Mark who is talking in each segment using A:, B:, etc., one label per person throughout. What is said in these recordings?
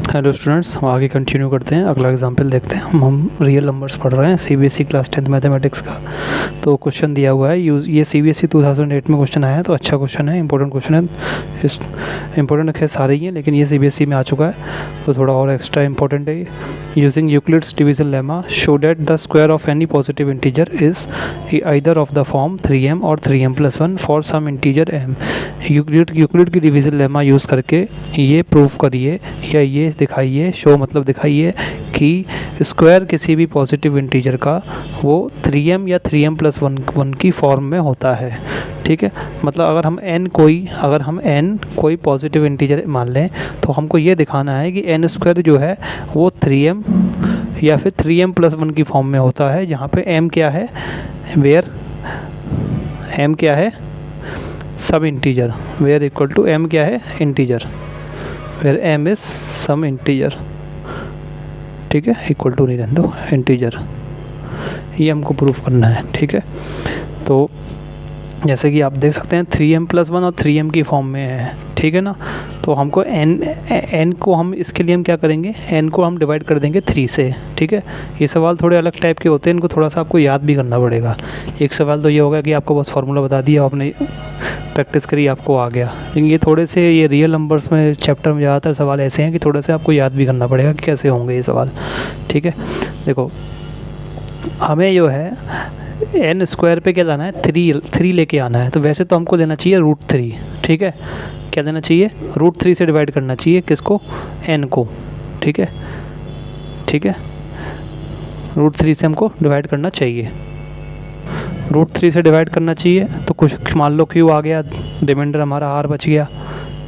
A: Hello students, हम आगे continue करते हैं। अगला एग्जांपल देखते हैं। हम रियल नंबर्स पढ़ रहे हैं सीबीएसई क्लास 10th मैथमेटिक्स का। तो क्वेश्चन दिया हुआ है, ये सीबीएसई 2008 में क्वेश्चन आया है, तो अच्छा क्वेश्चन है, इंपॉर्टेंट क्वेश्चन है। इस इंपॉर्टेंट खैर सारे ही हैं, लेकिन ये सीबीएसई में आ चुका है तो थोड़ा और एक्स्ट्रा इंपॉर्टेंट है। Using Euclid's division lemma show that the square of any positive integer is either of the form 3m और 3m+1 for some integer m। Euclid की डिवीजन लेमा यूज़ करके ये प्रूव करिए या ये दिखाइए, शो मतलब दिखाइए कि स्क्वायर किसी भी पॉजिटिव इंटीजर का वो 3m या 3m+1 की फॉर्म में होता है। ठीक है, मतलब अगर हम n कोई पॉजिटिव इंटीजर मान लें तो हमको ये दिखाना है कि n स्क्वायर जो है वो 3m या फिर 3m+1 की फॉर्म में होता है, जहाँ पे m क्या है, वेयर m क्या है, सब integer, where equal to m क्या है, integer, where m is some integer. ठीक है, इक्वल टू नहीं रहने दो, इंटीजर, ये हमको प्रूफ करना है। ठीक है, तो जैसे कि आप देख सकते हैं 3m+1 और 3m की फॉर्म में है। ठीक है ना, तो हमको n को हम इसके लिए हम क्या करेंगे, n को हम डिवाइड कर देंगे 3 से। ठीक है, ये सवाल थोड़े अलग टाइप के होते हैं, इनको थोड़ा सा आपको याद भी करना पड़ेगा। एक सवाल तो ये होगा कि आपको बस फार्मूला बता दिया, आपने प्रैक्टिस करी, आपको आ गया। लेकिन ये थोड़े से ये रियल नंबर्स में चैप्टर में ज़्यादातर सवाल ऐसे हैं कि थोड़े से आपको याद भी करना पड़ेगा कि कैसे होंगे ये सवाल। ठीक है, देखो हमें जो है n स्क्वायर पे क्या लाना है, 3 लेके आना है। तो वैसे तो हमको देना चाहिए √3। ठीक है, क्या देना चाहिए, √3 से डिवाइड करना चाहिए किसको, n को। ठीक है, ठीक है, √3 से हमको डिवाइड करना चाहिए, √3 से डिवाइड करना चाहिए। तो कुछ मान लो q आ गया, रिमाइंडर हमारा r बच गया।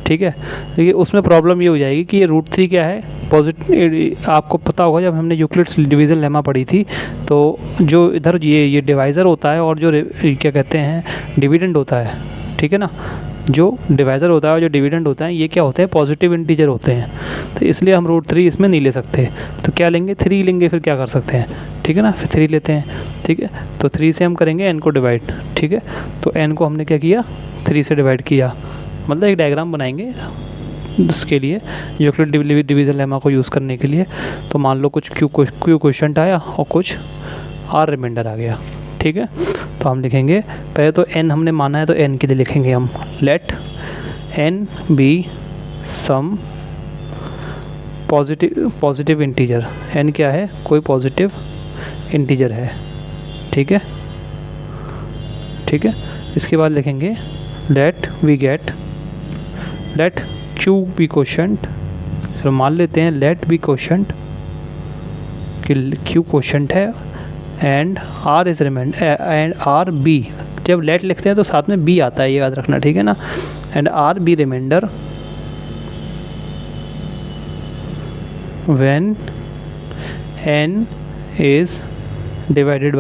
A: ठीक है, देखिए उसमें प्रॉब्लम ये हो जाएगी कि ये √3 क्या है, पॉजिटिव। आपको पता होगा जब हमने यूक्लिड्स डिवीज़न लेमा पढ़ी थी, तो जो इधर ये डिवाइज़र होता है और जो क्या कहते हैं डिविडेंड होता है। ठीक है ना, जो डिवाइज़र होता है और जो डिविडेंड होता है, ये क्या होते हैं, पॉजिटिव इंटीजर होते हैं। तो इसलिए हम √3 इसमें नहीं ले सकते। तो क्या लेंगे, 3 लेंगे, फिर क्या कर सकते हैं। ठीक है ना, फिर 3 लेते हैं। ठीक है, तो 3 से हम करेंगे n को डिवाइड। ठीक है, तो n को हमने क्या किया, 3 से डिवाइड किया। मतलब एक डायग्राम बनाएंगे इसके लिए, यूक्लिड डिवीज़न लेमा को यूज़ करने के लिए। तो मान लो कुछ क्यू क्वेश्चन आया और कुछ r रिमाइंडर आ गया। ठीक है, तो हम लिखेंगे पहले तो n हमने माना है, तो n के लिए लिखेंगे हम let n be some positive integer. n क्या है, कोई पॉजिटिव इंटीजर है। ठीक है, ठीक है, इसके बाद लिखेंगे लेट q बी क्वोशंट। चलो मान लेते हैं लेट बी क्वोशंट कि q क्वोशंट है and r is reminder and r b। जब लेट लिखते हैं तो साथ में b आता है, ये याद रखना। ठीक है ना, and r b reminder when n is divided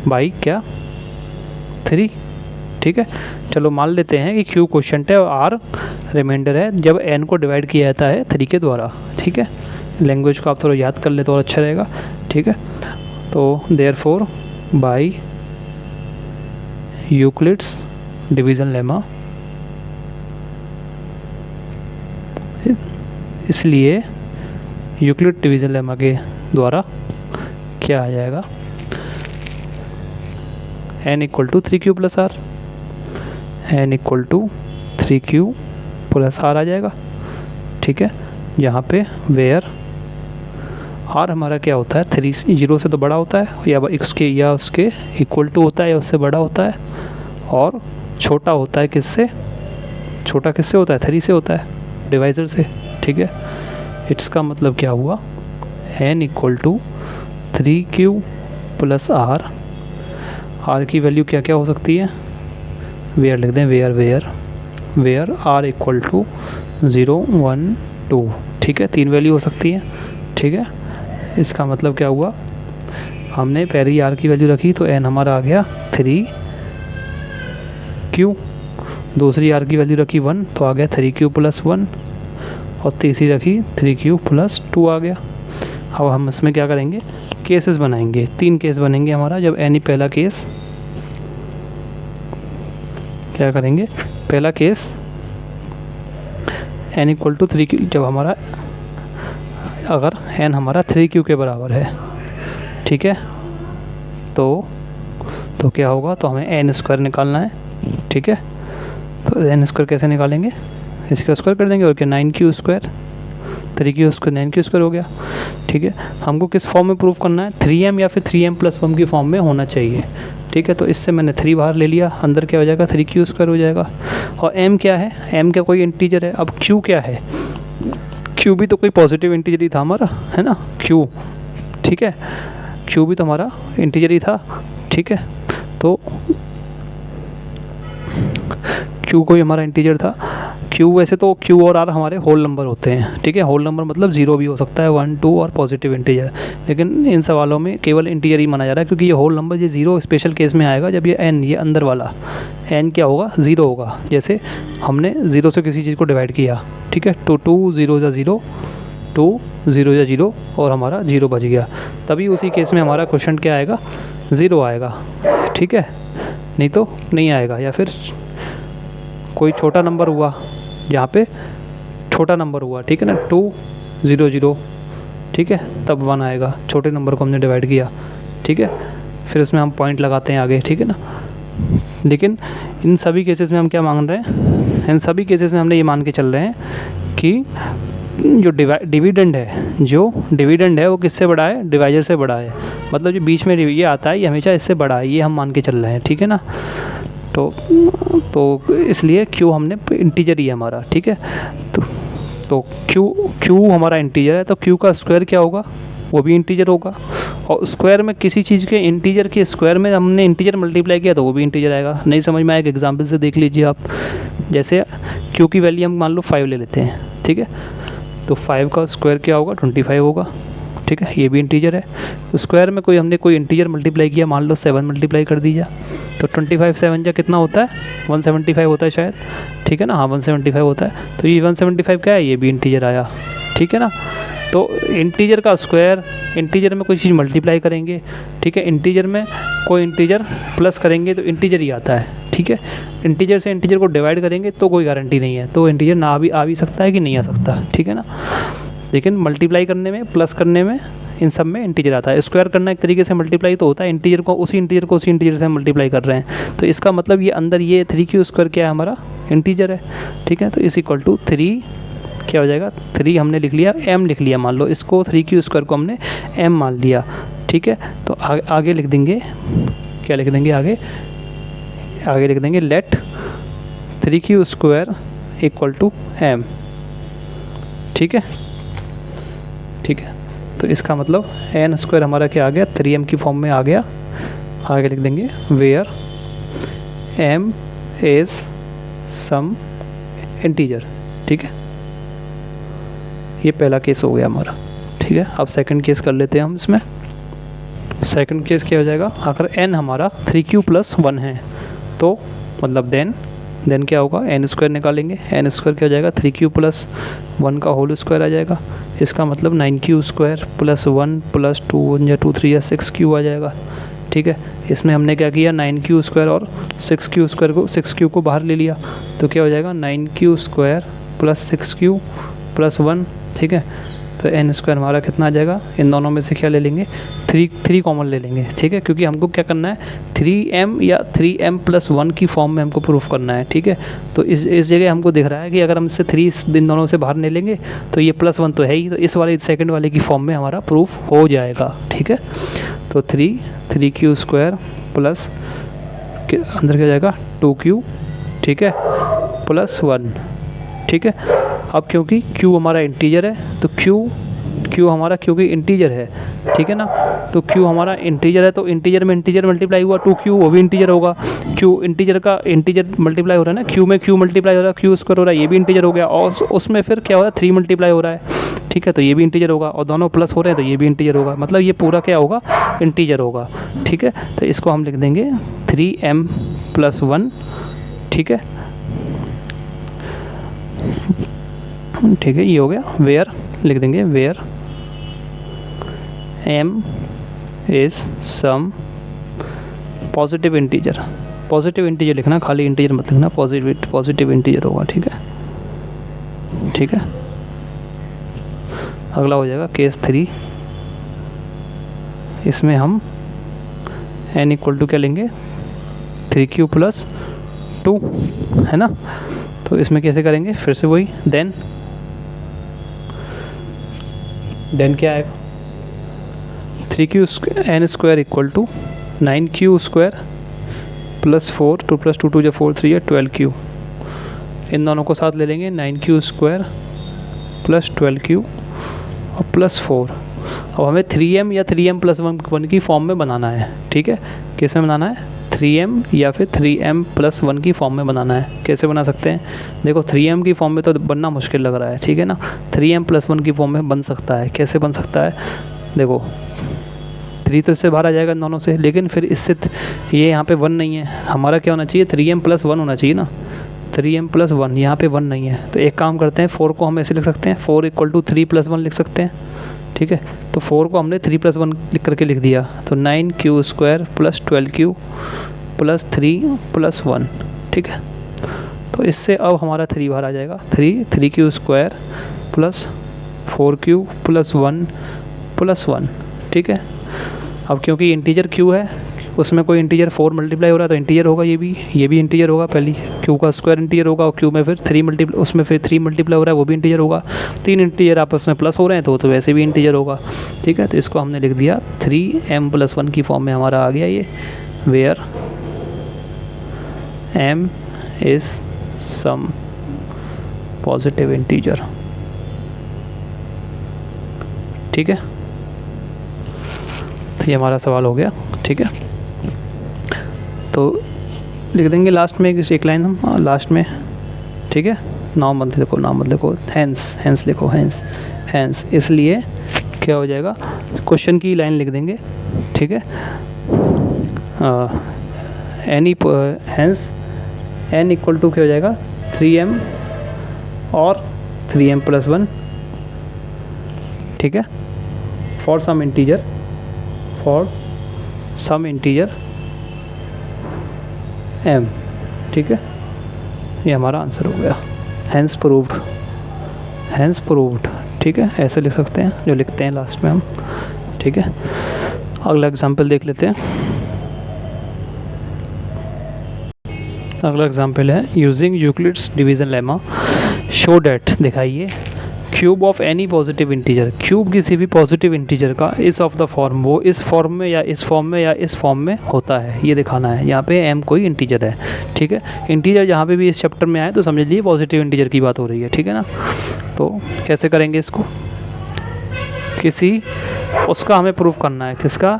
A: by क्या, 3। ठीक है, चलो मान लेते हैं कि q क्वोशंट है और r रिमाइंडर है जब n को डिवाइड किया जाता है 3 के द्वारा। ठीक है, लैंग्वेज को आप थोड़ा याद कर ले तो और अच्छा रहेगा। ठीक है, तो therefore by Euclid's division lemma, इसलिए यूक्लिड डिवीज़न लेमा के द्वारा क्या आ जाएगा, n equal to 3q + r, n equal to 3q + r आ जाएगा। ठीक है, यहाँ पे वेयर r हमारा क्या होता है, 0 से तो बड़ा होता है या उसके इक्वल टू होता है या उससे बड़ा होता है, और छोटा होता है किससे, छोटा किससे होता है, 3 से होता है, डिवाइज़र से। ठीक है, इसका मतलब क्या हुआ, n equal to 3q + r की वैल्यू क्या क्या हो सकती है, वेयर लिख दें, वेयर r इक्वल टू 0 1 2। ठीक है, 3 वैल्यू हो सकती है। ठीक है, इसका मतलब क्या हुआ, हमने पहली r की वैल्यू रखी तो n हमारा आ गया 3q, दूसरी r की वैल्यू रखी 1 तो आ गया 3q + 1, और तीसरी रखी 3q + 2 आ गया। अब हम इसमें क्या करेंगे, केसेस बनाएंगे, 3 केस बनेंगे हमारा। जब n पहला केस, क्या करेंगे, पहला case n equal to 3q, जब हमारा अगर n हमारा 3q के बराबर है, ठीक है, तो क्या होगा, तो हमें n स्क्वायर निकालना है, ठीक है। तो n स्क्वायर कैसे निकालेंगे, इसका स्क्वायर कर देंगे और क्या 9q square, 3q square 9q square हो गया, ठीक है। हमको किस फॉर्म में प्रूफ करना है, 3m या फिर 3m+1 की फॉर्म में होना चाहिए, ठीक है। तो इससे मैंने 3 बाहर ले लिया, अंदर क्या हो जाएगा 3q स्क्वायर हो जाएगा। और m क्या है, m क्या कोई इंटीजर है। अब q क्या है, q भी तो कोई पॉजिटिव इंटीजर ही था हमारा, है ना, q, ठीक है, q भी तो हमारा इंटीजर ही था, ठीक है। तो q कोई हमारा इंटीजर था। q वैसे तो q और r हमारे होल नंबर होते हैं, ठीक है। होल नंबर मतलब 0 भी हो सकता है, 1 2 और पॉजिटिव इंटीजर, लेकिन इन सवालों में केवल इंटीजर ही माना जा रहा है, क्योंकि ये होल नंबर, ये 0 स्पेशल केस में आएगा जब ये n, ये अंदर वाला n क्या होगा 0 होगा। जैसे हमने 0 से किसी चीज़ को डिवाइड किया, ठीक है, तो 2 0 या 0, 2 0 या 0 और हमारा 0 बच गया, तभी उसी केस में हमारा क्वेश्चन क्या आएगा 0 आएगा, ठीक है, नहीं तो नहीं आएगा। या फिर कोई छोटा नंबर हुआ, यहाँ पे छोटा नंबर हुआ, ठीक है ना, 2 0 0, ठीक है, तब 1 आएगा, छोटे नंबर को हमने डिवाइड किया, ठीक है, फिर उसमें हम पॉइंट लगाते हैं आगे, ठीक है ना। लेकिन इन सभी केसेस में हम क्या मान रहे हैं, इन सभी केसेस में हमने ये मान के चल रहे हैं कि जो डिविडेंड है वो किससे बड़ा है, डिवाइजर से बड़ा है, मतलब जो बीच में ये आता है ये हमेशा इससे बड़ा है, ये हम मान के चल रहे हैं, ठीक है ना। तो इसलिए q हमने इंटीजर ही है हमारा, ठीक है। तो q हमारा इंटीजर है, तो q का स्क्वायर क्या होगा, वो भी इंटीजर होगा। और स्क्वायर में किसी चीज़ के इंटीजर के स्क्वायर में हमने इंटीजर मल्टीप्लाई किया तो वो भी इंटीजर आएगा। नहीं समझ में आएगा, एग्जाम्पल से देख लीजिए आप। जैसे q की वैल्यू हम मान लो 5 ले लेते हैं, ठीक है, तो 5 का स्क्वायर क्या होगा 25 होगा, ठीक है, ये भी इंटीजर है। स्क्वायर में हमने कोई इंटीजर मल्टीप्लाई किया, मान लो 7 मल्टीप्लाई कर दीजिए, तो 25 7 जा कितना होता है 175 होता है शायद, ठीक है ना, हाँ 175 होता है। तो ये 175 क्या है, ये भी इंटीजर आया, ठीक है ना। तो इंटीजर का स्क्वायर, इंटीजर में कोई चीज़ मल्टीप्लाई करेंगे, ठीक है, इंटीजर में कोई इंटीजर प्लस करेंगे तो इंटीजर ही आता है, ठीक है। इंटीजर से इंटीजर को डिवाइड करेंगे तो कोई गारंटी नहीं है, तो इंटीजर ना भी आ भी सकता है कि नहीं आ सकता, ठीक है ना। लेकिन मल्टीप्लाई करने में, प्लस करने में, इन सब में इंटीजर आता है। स्क्वायर करना एक तरीके से मल्टीप्लाई तो होता है, इंटीजर को उसी इंटीजर से मल्टीप्लाई कर रहे हैं, तो इसका मतलब ये अंदर ये 3q स्क्वायर क्या है हमारा इंटीजर है, ठीक है। तो इस इक्वल टू 3 क्या हो जाएगा, 3 हमने लिख लिया, m लिख लिया, मान लो इसको 3q स्क्वायर को हमने m मान लिया, ठीक है। तो आगे लिख देंगे, क्या लिख देंगे आगे लिख देंगे let 3q square equal to m, ठीक है, ठीक है। तो इसका मतलब n स्क्वायर हमारा क्या आ गया 3m की फॉर्म में आ गया। आगे लिख देंगे where m is some integer, ठीक है। ये पहला केस हो गया हमारा, ठीक है। अब सेकंड केस कर लेते हैं हम इसमें। सेकंड केस क्या हो जाएगा, अगर n हमारा 3q+1 है तो मतलब देन क्या होगा, n स्क्वायर निकालेंगे, n स्क्वायर क्या हो जाएगा 3q+1 का होल स्क्वायर आ जाएगा। इसका मतलब 9q स्क्वायर +1 + 2 1 या 2 3 या 6q आ जाएगा, ठीक है। इसमें हमने क्या किया 9q स्क्वायर और 6q को बाहर ले लिया, तो क्या हो जाएगा 9q स्क्वायर + 6q + 1, ठीक है। तो n स्क्वायर हमारा कितना आ जाएगा, इन दोनों में से क्या ले लेंगे 3 कॉमन ले लेंगे, ठीक है, क्योंकि हमको क्या करना है 3m या 3m+1 की फॉर्म में हमको प्रूफ करना है, ठीक है। तो इस जगह हमको दिख रहा है कि अगर हम इससे 3 इन दोनों से बाहर ले लेंगे तो ये +1 तो है ही, तो इस वाले सेकंड वाले की फॉर्म में हमारा प्रूफ हो जाएगा, ठीक है। तो 3q स्क्वायर प्लस अंदर क्या जाएगा 2q, ठीक है, +1, ठीक है। अब क्योंकि q हमारा इंटीजर है तो q हमारा क्योंकि इंटीजर है, ठीक है ना, तो q हमारा इंटीजर है तो इंटीजर में इंटीजर मल्टीप्लाई हुआ 2q, वो भी इंटीजर होगा। q इंटीजर का इंटीजर मल्टीप्लाई हो रहा है ना, q में q मल्टीप्लाई हो रहा है, q स्क्वायर हो रहा है, ये भी इंटीजर हो गया। और उसमें फिर क्या हो रहा है 3 मल्टीप्लाई हो रहा है, ठीक है, तो ये भी इंटीजर होगा। और दोनों प्लस हो रहे हैं तो ये भी इंटीजर होगा, मतलब ये पूरा क्या होगा इंटीजर होगा, ठीक है। तो इसको हम लिख देंगे 3m+1, ठीक है, ठीक है, ये हो गया। वेयर लिख देंगे where m is some positive integer लिखना, खाली इंटीजर मत लिखना, पॉजिटिव इंटीजर होगा, ठीक है, ठीक है। अगला हो जाएगा केस 3, इसमें हम n इक्वल टू क्या लेंगे 3q प्लस 2, है ना। तो इसमें कैसे करेंगे, फिर से वही देन क्या आएगा 3q n square equal to 9q square plus 4, 2 + 2 2 = 4 3 है 12q। इन दोनों को साथ ले लेंगे 9q स्क्वायर प्लस 12q और प्लस 4। अब हमें 3m या 3m + 1 की फॉर्म में बनाना है, ठीक है। किस में बनाना है, 3m या फिर 3m + 1 की फॉर्म में बनाना है। कैसे बना सकते हैं, देखो 3m की फॉर्म में तो बनना मुश्किल लग रहा है, ठीक है ना। 3m + 1 की फॉर्म में बन सकता है। कैसे बन सकता है, देखो 3 तो इससे बाहर आ जाएगा इन दोनों से, लेकिन फिर इससे ये यहाँ पे 1 नहीं है, हमारा क्या होना चाहिए 3m + 1 होना चाहिए ना। 3m + 1 यहाँ पे 1 नहीं है, तो एक काम करते हैं 4 को हम ऐसे लिख सकते हैं, 4 = 3 + 1 लिख सकते हैं, ठीक है। तो 4 को हमने 3 + 1 लिख करके लिख दिया, तो 9q square plus 12q plus 3 + 1, ठीक है। तो इससे अब हमारा 3 बाहर आ जाएगा, 3q square plus 4q plus 1 plus 1, ठीक है। अब क्योंकि इंटीजर q है, उसमें कोई इंटीजर 4 मल्टीप्लाई हो रहा है तो इंटीजर होगा, ये भी इंटीजर होगा। पहली q का स्क्वायर इंटीजर होगा और q में फिर 3 मल्टीप्लाई हो रहा है, वो भी इंटीजर होगा। 3 इंटीजर आपस में प्लस हो रहे हैं तो वैसे भी इंटीजर होगा, ठीक है। तो इसको हमने लिख दिया 3m + 1 की फॉर्म में हमारा आ गया ये, where m is some positive integer, ठीक है। तो ये हमारा सवाल हो गया, ठीक है। तो लिख देंगे लास्ट में एक लाइन हम लास्ट में, ठीक है। नाउ मत देखो हैंस लिखो, हैंस इसलिए क्या हो जाएगा, क्वेश्चन की लाइन लिख देंगे, ठीक है। हैंस n इक्वल टू क्या हो जाएगा 3m और 3m + 1, ठीक है, फॉर सम इंटीजर m, ठीक है। ये हमारा आंसर हो गया, हैंस प्रूव्ड, ठीक है। ऐसे लिख सकते हैं जो लिखते हैं लास्ट में हम, ठीक है। अगला एग्जांपल देख लेते हैं। अगला एग्जांपल है using Euclid's division lemma show that, दिखाइए cube of any positive integer, cube किसी भी पॉजिटिव इंटीजर का इस ऑफ द फॉर्म, वो इस फॉर्म में या इस फॉर्म में या इस फॉर्म में होता है, ये दिखाना है। यहाँ पे m कोई इंटीजर है, ठीक है। इंटीजर जहाँ पे भी इस चैप्टर में आए तो समझ लीजिए पॉजिटिव इंटीजर की बात हो रही है, ठीक है ना। तो कैसे करेंगे इसको, उसका हमें प्रूफ करना है, किसका,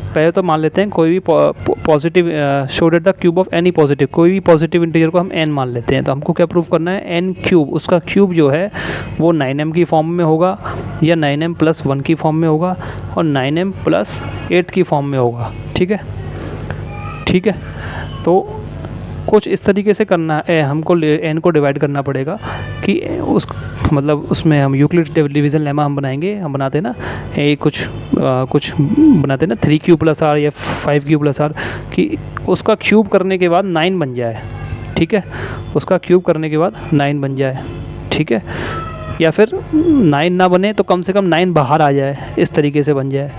A: पहले तो मान लेते हैं कोई भी positive, show that the cube of any positive, कोई भी पॉजिटिव इंटीजर को हम n मान लेते हैं। तो हमको क्या प्रूफ करना है, n3, उसका क्यूब जो है वो 9m की फॉर्म में होगा या 9m + 1 की फॉर्म में होगा और 9m + 8 की फॉर्म में होगा, ठीक है। तो कुछ इस तरीके से करना है, हमको n को डिवाइड करना पड़ेगा कि मतलब उसमें हम यूक्लिड डिवीज़न लेमा हम बनाते हैं ना, कुछ बनाते हैं ना 3q + r या 5q + r, कि उसका क्यूब करने के बाद 9 बन जाए, ठीक है। उसका क्यूब करने के बाद 9 बन जाए, ठीक है। या फिर 9 ना बने तो कम से कम 9 बाहर आ जाए, इस तरीके से बन जाए,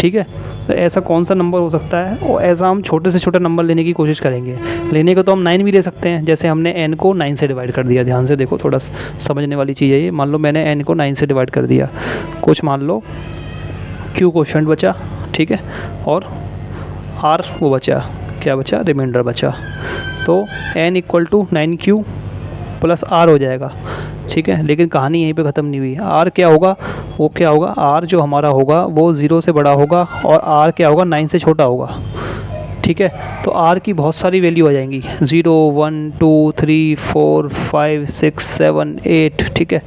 A: ठीक है। तो ऐसा कौन सा नंबर हो सकता है, और ऐसा हम छोटे से छोटे नंबर लेने की कोशिश करेंगे। लेने को तो हम 9 भी ले सकते हैं, जैसे हमने n को 9 से डिवाइड कर दिया। ध्यान से देखो, थोड़ा समझने वाली चीज़ है ये। मान लो मैंने n को 9 से डिवाइड कर दिया, कुछ मान लो q क्वोशंट बचा, ठीक है, और r वो बचा, क्या बचा, रिमाइंडर बचा। तो n = 9q + r हो जाएगा, ठीक है। लेकिन कहानी यहीं पे ख़त्म नहीं हुई। r क्या होगा, r जो हमारा होगा वो 0 से बड़ा होगा और r क्या होगा 9 से छोटा होगा, ठीक है। तो r की बहुत सारी वैल्यू आ जाएंगी, 0 1 2 3 4 5 6 7 8, ठीक है।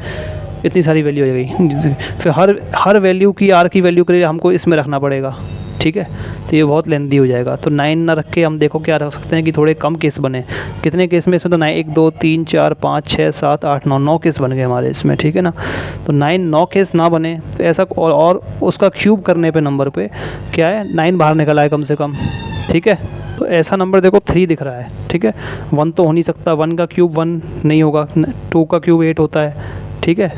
A: इतनी सारी वैल्यू आ जाएगी। फिर हर वैल्यू की, r की वैल्यू के लिए हमको इसमें रखना पड़ेगा, ठीक है। तो ये बहुत लेंदी हो जाएगा। तो 9 ना रख के हम देखो क्या रख सकते हैं कि थोड़े कम केस बने। कितने केस में इसमें, तो 1 2 3 4 5 6 7 8 9 केस बन गए हमारे इसमें, ठीक है ना। तो 9 केस ना बने तो ऐसा, और उसका क्यूब करने पे नंबर पे क्या है 9 बाहर निकला है कम से कम, ठीक है। तो ऐसा नंबर देखो 3 दिख रहा है, ठीक है, 1 तो हो नहीं सकता, 1 का क्यूब 1 नहीं होगा, 2 का क्यूब 8 होता है, ठीक है,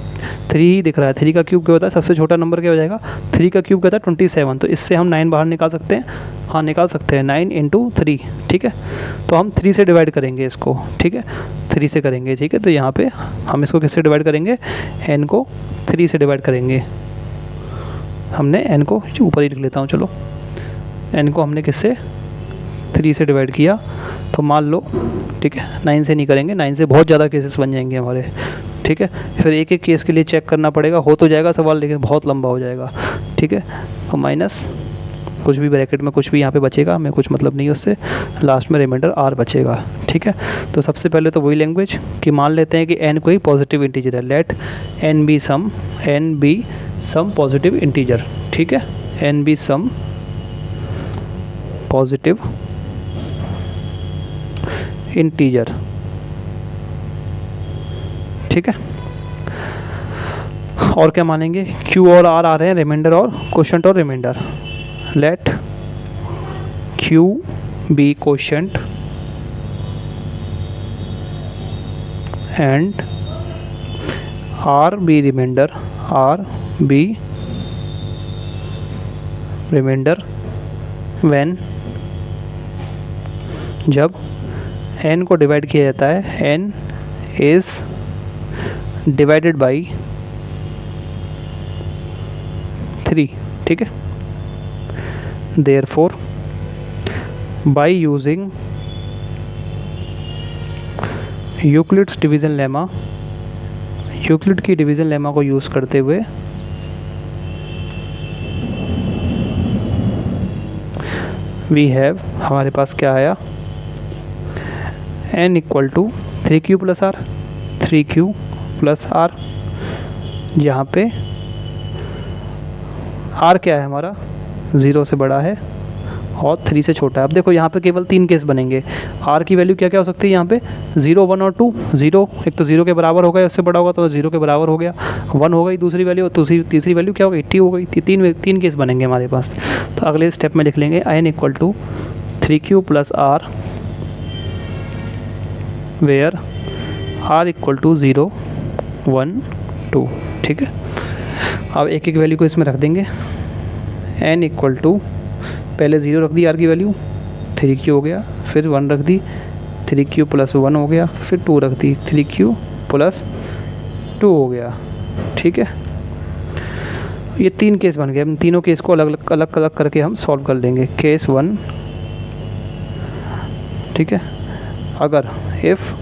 A: 3 ही दिख रहा है, 3 का क्यूब क्या होता है, सबसे छोटा नंबर क्या हो जाएगा, 3 का क्यूब क्या होता है 27, तो इससे हम 9 बाहर निकाल सकते हैं, हाँ निकाल सकते हैं, 9 × 3, ठीक है, तो हम 3 से डिवाइड करेंगे इसको, ठीक है, 3 से करेंगे, ठीक है, तो यहाँ पे हम इसको किससे डिवाइड करेंगे, n को 3 से डिवाइड करेंगे, हमने n को ऊपर ही लिख लेता हूँ, चलो n को हमने किससे 3 से डिवाइड किया, तो मान लो, ठीक है, 9 से नहीं करेंगे, 9 से बहुत ज़्यादा केसेस बन जाएंगे हमारे, ठीक है, फिर एक एक केस के लिए चेक करना पड़ेगा, हो तो जाएगा सवाल लेकिन बहुत लंबा हो जाएगा, ठीक है, तो माइनस कुछ भी ब्रैकेट में कुछ भी यहाँ पे बचेगा, हमें कुछ मतलब नहीं उससे, लास्ट में रिमाइंडर r बचेगा, ठीक है। तो सबसे पहले तो वही लैंग्वेज कि मान लेते हैं कि n कोई पॉजिटिव इंटीजर है, let n be some positive integer, ठीक है, n be some positive integer, ठीक है, और क्या मानेंगे, q और r आ रहे हैं रिमाइंडर और क्वोशंट और reminder, let q be quotient and r be reminder, when जब n को डिवाइड किया जाता है, n इज डिवाइडेड बाई 3, ठीक है, therefore by using Euclid's division lemma, Euclid की डिवीज़न लेमा को यूज़ करते हुए वी हैव, हमारे पास क्या आया, n equal to 3q plus r, 3q plus r, जहाँ पे r क्या है हमारा 0 से बड़ा है और 3 से छोटा है। अब देखो यहाँ पे केवल 3 केस बनेंगे, r की वैल्यू क्या क्या हो सकती है यहाँ पे, 0, 1 और 2, 0 एक तो 0 के बराबर हो गया, उससे बड़ा होगा तो 0 के बराबर हो गया, 1 हो गई दूसरी वैल्यू, और तीसरी वैल्यू क्या हो गई 80 हो गई, तीन केस बनेंगे हमारे पास। तो अगले स्टेप में लिख लेंगे n equal to 3q plus r where r equal to 0, 1, 2, ठीक है। अब एक एक वैल्यू को इसमें रख देंगे, n इक्वल टू पहले 0 रख दी r की वैल्यू, 3q हो गया, फिर 1 रख दी, 3q प्लस 1 हो गया, फिर 2 रख दी, 3q प्लस 2 हो गया, ठीक है। ये 3 केस बन गए, तीनों केस को अलग अलग करके हम सॉल्व कर लेंगे। केस 1, ठीक है, अगर if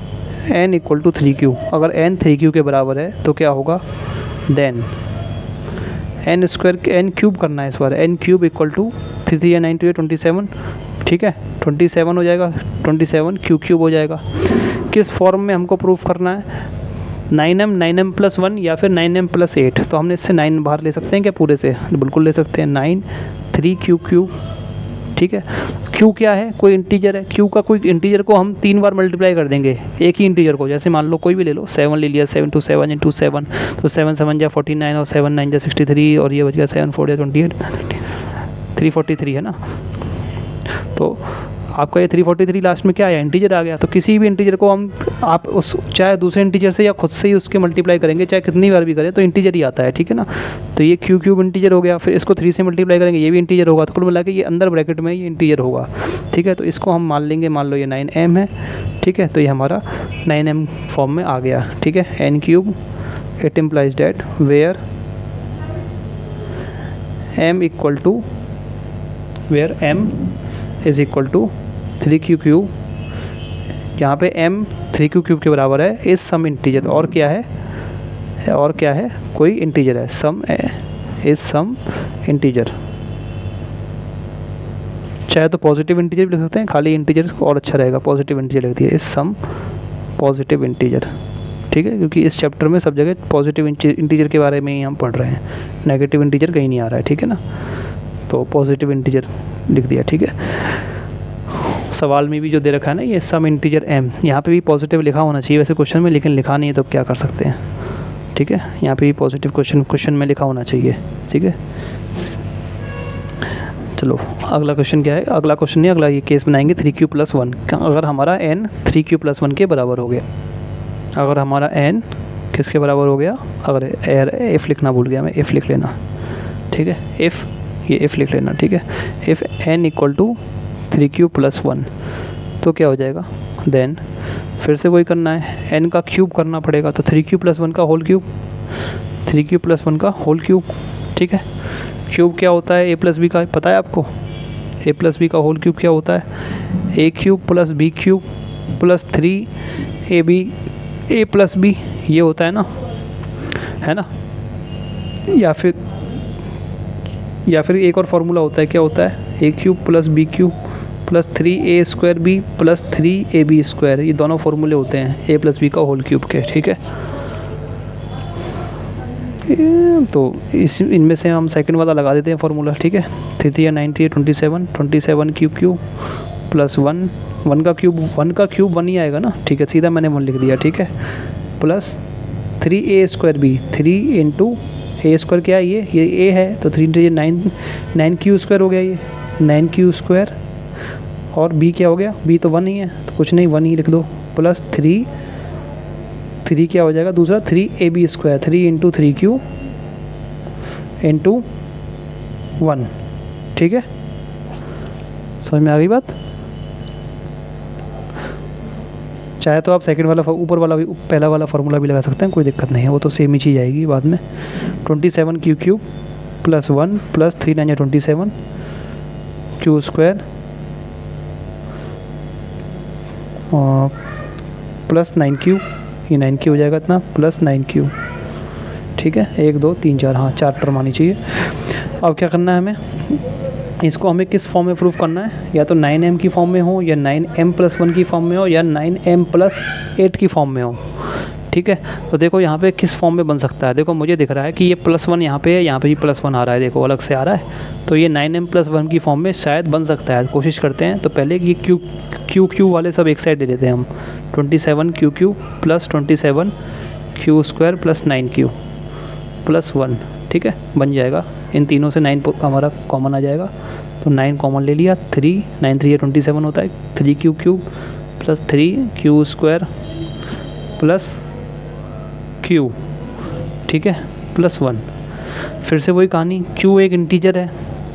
A: n equal to 3q, अगर n 3q के बराबर है तो क्या होगा, then n square, n cube करना है इस बार, n क्यूब इक्वल टू 3 3 9 2 27, ठीक है, 27 हो जाएगा, 27 क्यूब हो जाएगा। किस फॉर्म में हमको प्रूफ करना है, 9m प्लस 1 या फिर 9m प्लस 8, तो हमने इससे 9 बाहर ले सकते हैं क्या पूरे से, बिल्कुल ले सकते हैं, 9 3 क्यूब, ठीक है। q क्या है, कोई इंटीजर है, q का कोई इंटीजर को हम 3 बार मल्टीप्लाई कर देंगे एक ही इंटीजर को, जैसे मान लो कोई भी ले लो, 7 ले लिया, 7 2 7 इंटू 7, तो 7 7 जा 49 और 7 9 जा 63 और ये बच गया 7 4 जा 28, 343 है ना। तो आपका ये 343 लास्ट में क्या आया, इंटीजर आ गया। तो किसी भी इंटीजर को हम आप उस चाहे दूसरे इंटीजर से या खुद से ही उसके मल्टीप्लाई करेंगे, चाहे कितनी बार भी करें तो इंटीजर ही आता है, ठीक है ना। तो ये क्यूब इंटीजर हो गया, फिर इसको 3 से मल्टीप्लाई करेंगे, ये भी इंटीजर होगा, तो कुल मिला के ये अंदर ब्रैकेट में ये इंटीजर होगा, ठीक है। तो इसको हम मान लेंगे, मान लो ये 9m है, ठीक है, तो ये हमारा 9m फॉर्म में आ गया, ठीक है। n cube, it implies that where m equal to, where m is equal to 3q cube, यहाँ पे m 3q क्यूब के बराबर है, इज सम इंटीजर, और क्या है, कोई इंटीजर है, सम इज सम इंटीजर, चाहे तो पॉजिटिव इंटीजर भी लिख सकते हैं, खाली इंटीजर और अच्छा रहेगा, पॉजिटिव इंटीजर लिख दिया, इज सम पॉजिटिव इंटीजर, ठीक है, क्योंकि इस चैप्टर में सब जगह पॉजिटिव इंटीजर के बारे में ही हम पढ़ रहे हैं, नेगेटिव इंटीजर कहीं नहीं आ रहा है, ठीक है ना। तो पॉजिटिव इंटीजर लिख दिया, ठीक है। सवाल में भी जो दे रखा है ना ये सम इंटीजर m, यहाँ पे भी पॉजिटिव लिखा होना चाहिए वैसे क्वेश्चन में, लेकिन लिखा नहीं है तो क्या कर सकते हैं, ठीक है। यहाँ पे भी पॉजिटिव क्वेश्चन में लिखा होना चाहिए, ठीक है। चलो अगला क्वेश्चन क्या है, अगला क्वेश्चन नहीं, अगला ये केस बनाएंगे 3q + 1। अगर हमारा n 3q + 1 के बराबर हो गया, अगर हमारा n किसके बराबर हो गया, अगर एफ लिखना भूल गया मैं, एफ लिख लेना, ठीक है, एफ, ये एफ लिख लेना, ठीक है। इफ़ n = 3q + 1 तो क्या हो जाएगा, देन फिर से वही करना है, n का क्यूब करना पड़ेगा, तो 3q + 1 का होल क्यूब, 3q + 1 का होल क्यूब, ठीक है। क्यूब क्या होता है, a + b का पता है आपको, a + b का होल क्यूब क्या होता है, a³ + b³ + 3ab a + b, ये होता है ना, है ना। या फिर एक और फार्मूला होता है, क्या होता है, a³ + b³ + 3a² b + 3ab², ये दोनों फार्मूले होते हैं a + b का होल क्यूब के, ठीक है। तो इनमें से हम सेकंड वाला लगा देते हैं फार्मूला, ठीक है। 3 3 9 3 27, 27 क्यूब + 1 का क्यूब 1 ही आएगा ना, ठीक है, सीधा मैंने 1 लिख दिया, ठीक है, + 3a² b, 3 × a² क्या है, ये a है, तो 3 × 9q² हो गया, ये 9q², और b क्या हो गया, b तो 1 ही है, तो कुछ नहीं 1 ही लिख दो, + 3 क्या हो जाएगा दूसरा, 3ab², 3 × 3q × 1, ठीक है। समझ में आ गई बात। चाहे तो आप सेकंड वाला ऊपर वाला भी, पहला वाला फार्मूला भी लगा सकते हैं, कोई दिक्कत नहीं है, वो तो सेम ही चीज़ आएगी बाद में। 27q³ + 1 + 3 9 27 q² + 9q, ये 9q हो जाएगा इतना, + 9q, ठीक है। 1 2 3 4, हाँ 4 टर्म आनी चाहिए। अब क्या करना है हमें, इसको हमें किस फॉर्म में प्रूफ करना है, या तो 9m की फॉर्म में हो, या 9m + 1 की फॉर्म में हो, या 9m + 8 की फॉर्म में हो, ठीक है। तो देखो यहाँ पे किस फॉर्म में बन सकता है, देखो मुझे दिख रहा है कि ये +1 यहाँ पे है, यहाँ पे भी +1 आ रहा है, देखो अलग से आ रहा है, तो ये 9m + 1 की फॉर्म में शायद बन सकता है, कोशिश करते हैं। तो पहले ये क्यू वाले सब एक साइड दे देते हैं हम, 27q³ + 27q² + 9q + 1, ठीक है, बन जाएगा। इन तीनों से 9 हमारा कॉमन आ जाएगा, तो 9 कॉमन ले लिया, 3 9 3 27 होता है, 3q³ + 3q² + q, ठीक है, + 1। फिर से वही कहानी, q एक इंटीजर है,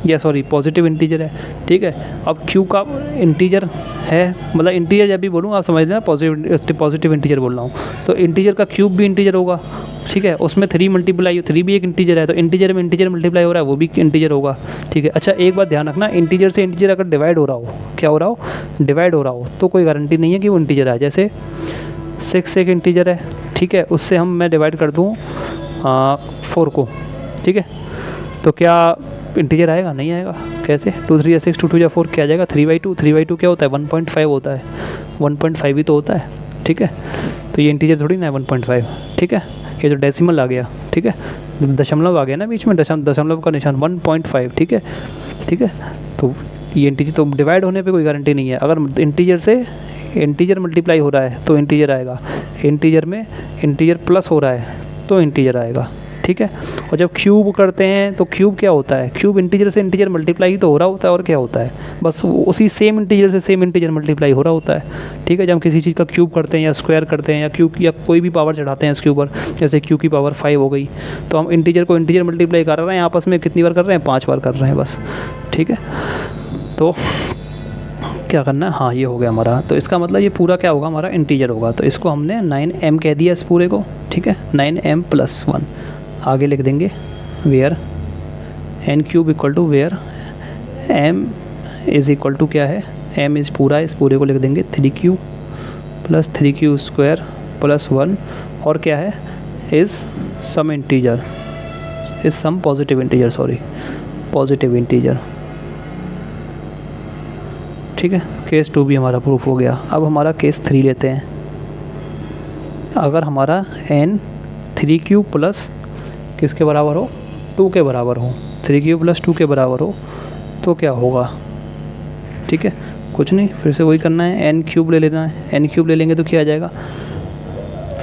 A: या सॉरी पॉजिटिव इंटीजर है, ठीक है। अब q का इंटीजर है, मतलब इंटीजर जब भी बोलूँ आप समझ लेना पॉजिटिव इंटीजर बोल रहा हूँ, तो इंटीजर का क्यूब भी इंटीजर होगा, ठीक है। उसमें 3 मल्टीप्लाई, 3 भी एक इंटीजर है, तो इंटीजर में इंटीजर मल्टीप्लाई हो रहा है, वो भी इंटीजर होगा, ठीक है। अच्छा एक बात ध्यान रखना, इंटीजर से इंटीजर अगर डिवाइड हो रहा हो, क्या हो रहा हो, डिवाइड हो रहा हो, तो कोई गारंटी नहीं है कि वो इंटीजर है। जैसे 6 एक इंटीजर है, ठीक है, उससे मैं डिवाइड कर दूँ 4 को, ठीक है, तो क्या इंटीजर आएगा, नहीं आएगा। कैसे, 2 3 6 2 2 4 क्या आ जाएगा, 3/2, 3/2 क्या होता है, 1.5 होता है, 1.5 ही तो होता है, ठीक है। तो ये इंटीजर थोड़ी ना है 1.5, ठीक है, ये तो डेसिमल आ गया, ठीक है, दशमलव आ गया ना बीच में, दशमलव का निशान 1.5, ठीक है, ठीक है। तो ये इंटीजर, तो डिवाइड होने पे कोई गारंटी नहीं है। अगर इंटीजर से इंटीजर मल्टीप्लाई हो रहा है तो इंटीजर आएगा, इंटीजर में इंटीजर प्लस हो रहा है तो इंटीजर आएगा, ठीक है। और जब क्यूब करते हैं तो क्यूब क्या होता है, क्यूब इंटीजर से इंटीजर मल्टीप्लाई ही तो हो रहा होता है, और क्या होता है, बस उसी सेम इंटीजर से सेम इंटीजर मल्टीप्लाई हो रहा होता है, ठीक है। जब हम किसी चीज़ का क्यूब करते हैं या स्क्वायर करते हैं या क्यूब या कोई भी पावर चढ़ाते हैं इसके ऊपर, जैसे क्यू की पावर 5 हो गई, तो हम इंटीजर को इंटीजर मल्टीप्लाई कर रहे हैं, आपस में कितनी बार कर रहे हैं, 5 बार कर रहे हैं बस, ठीक है। तो क्या करना है, हाँ ये हो गया हमारा, तो इसका मतलब ये पूरा क्या होगा, हमारा इंटीजर होगा, तो इसको हमने 9m कह दिया इस पूरे को, ठीक है, 9m + 1। आगे लिख देंगे वेयर n³ = वेयर m = क्या है, m इस पूरा, इस पूरे को लिख देंगे 3q + 3q² + 1, और क्या है, is some integer, is some positive integer, sorry positive integer, ठीक है। केस 2 भी हमारा प्रूफ हो गया। अब हमारा केस 3 लेते हैं। अगर हमारा n 3q + किसके बराबर हो, 2 के बराबर हो, 3q + 2 के बराबर हो, तो क्या होगा, ठीक है, कुछ नहीं, फिर से वही करना है, n³ ले लेना है, n³ ले लेंगे तो क्या आ जाएगा,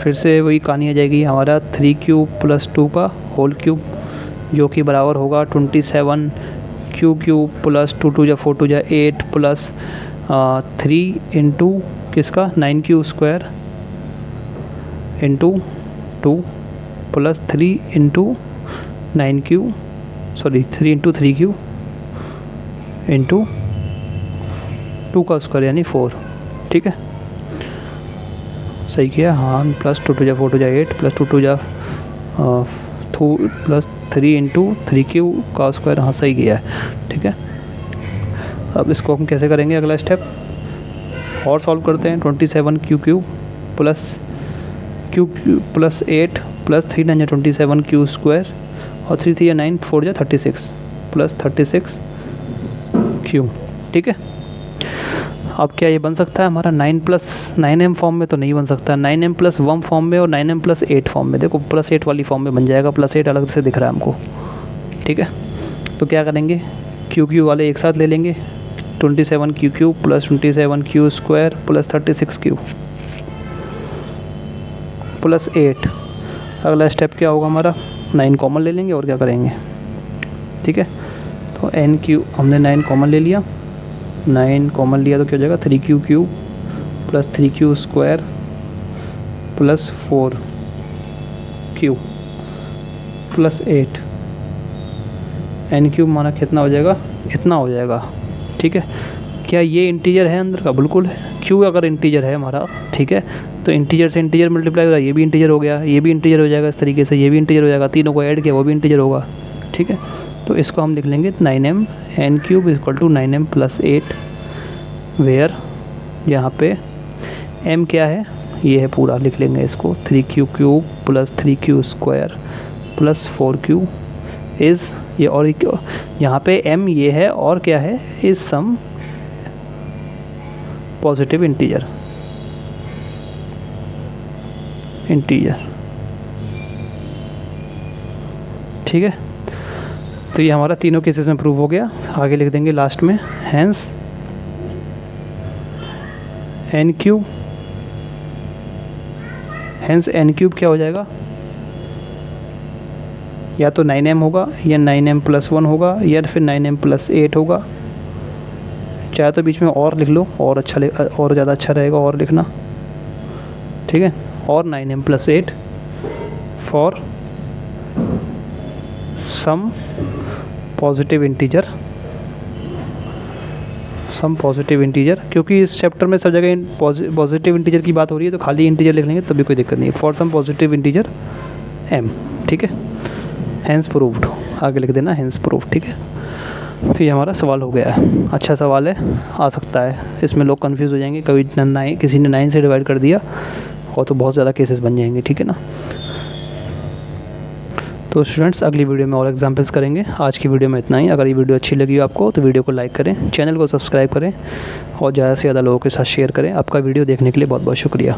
A: फिर से वही कहानी आ जाएगी हमारा 3q + 2 का होल क्यूब, जो कि बराबर होगा 27 क्यू क्यूब प्लस 2 2 जा 4 2 जा 8 प्लस 3 इंटू किसका 9q square into 2 plus 3 into 9q sorry 3 into 3q into 2 का स्क्वायर यानी 4। ठीक है, सही किया। हाँ, प्लस 2 2 जा 4 2 जा 8 प्लस 2 2 जा 2 प्लस 3 इंटू 3q का स्क्वायर। हाँ, सही किया है। ठीक है, अब इसको हम कैसे करेंगे, अगला स्टेप और सॉल्व करते हैं। 27q³ plus q plus 8 plus 3 9 27q square और 3 3 9 4 जा 36 प्लस 36q। ठीक है, अब क्या ये बन सकता है हमारा 9 प्लस 9m फॉर्म में? तो नहीं बन सकता। 9m प्लस 1 फॉर्म में और 9m प्लस 8 फॉर्म में। देखो प्लस 8 वाली फॉर्म में बन जाएगा, प्लस 8 अलग से दिख रहा है हमको। ठीक है, तो क्या करेंगे, q वाले एक साथ ले लेंगे। 27q³ plus 27q square plus 36q plus 8। अगला स्टेप क्या होगा हमारा, 9 कॉमन ले लेंगे और क्या करेंगे। ठीक है, तो nq हमने 9 कॉमन ले लिया। 9 कॉमन लिया तो क्या हो जाएगा 3q³ plus 3q square plus 4q plus 8। n³ माना कितना हो जाएगा, इतना हो जाएगा। ठीक है, क्या ये इंटीजर है अंदर का? बिल्कुल है। q अगर इंटीजर है हमारा, ठीक है, तो इंटीजर से इंटीजर मल्टीप्लाई हो रहा है, ये भी इंटीजर हो गया, ये भी इंटीजर हो जाएगा इस तरीके से, ये भी इंटीजर हो जाएगा, तीनों को ऐड किया वो भी इंटीजर होगा। ठीक है, तो इसको हम लिख लेंगे 9m n³ equal to 9m plus 8 where यहाँ पे m क्या है, ये है पूरा, लिख लेंगे इसको 3q³ plus 3q square plus 4q is ये, और यहाँ पे m ये है और क्या है, इज़ सम पॉजिटिव इंटीजर। ठीक है, तो ये हमारा तीनों केसेस में प्रूव हो गया। आगे लिख देंगे लास्ट में, हैंस n³ क्या हो जाएगा, या तो 9m होगा या 9m प्लस 1 होगा या फिर 9m प्लस 8 होगा। चाहे तो बीच में और लिख लो, और अच्छा और ज़्यादा अच्छा रहेगा और लिखना। ठीक है, और 9m plus 8 for some positive integer, क्योंकि इस चैप्टर में सब जगह पॉजिटिव इंटीजर की बात हो रही है, तो खाली इंटीजर लिख लेंगे तभी कोई दिक्कत नहीं है। For some positive integer m। ठीक है, हैंस प्रूव्ड, आगे लिख देना हैंस प्रूव्ड। ठीक है, तो ये हमारा सवाल हो गया है। अच्छा सवाल है, आ सकता है, इसमें लोग कंफ्यूज हो जाएंगे, कभी किसी ने 9 से डिवाइड कर दिया और तो बहुत ज़्यादा केसेस बन जाएंगे। ठीक है ना, तो स्टूडेंट्स अगली वीडियो में और एग्जांपल्स करेंगे। आज की वीडियो में इतना ही। अगर ये वीडियो अच्छी लगी हो आपको तो वीडियो को लाइक करें, चैनल को सब्सक्राइब करें और ज़्यादा से ज़्यादा लोगों के साथ शेयर करें। आपका वीडियो देखने के लिए बहुत बहुत शुक्रिया।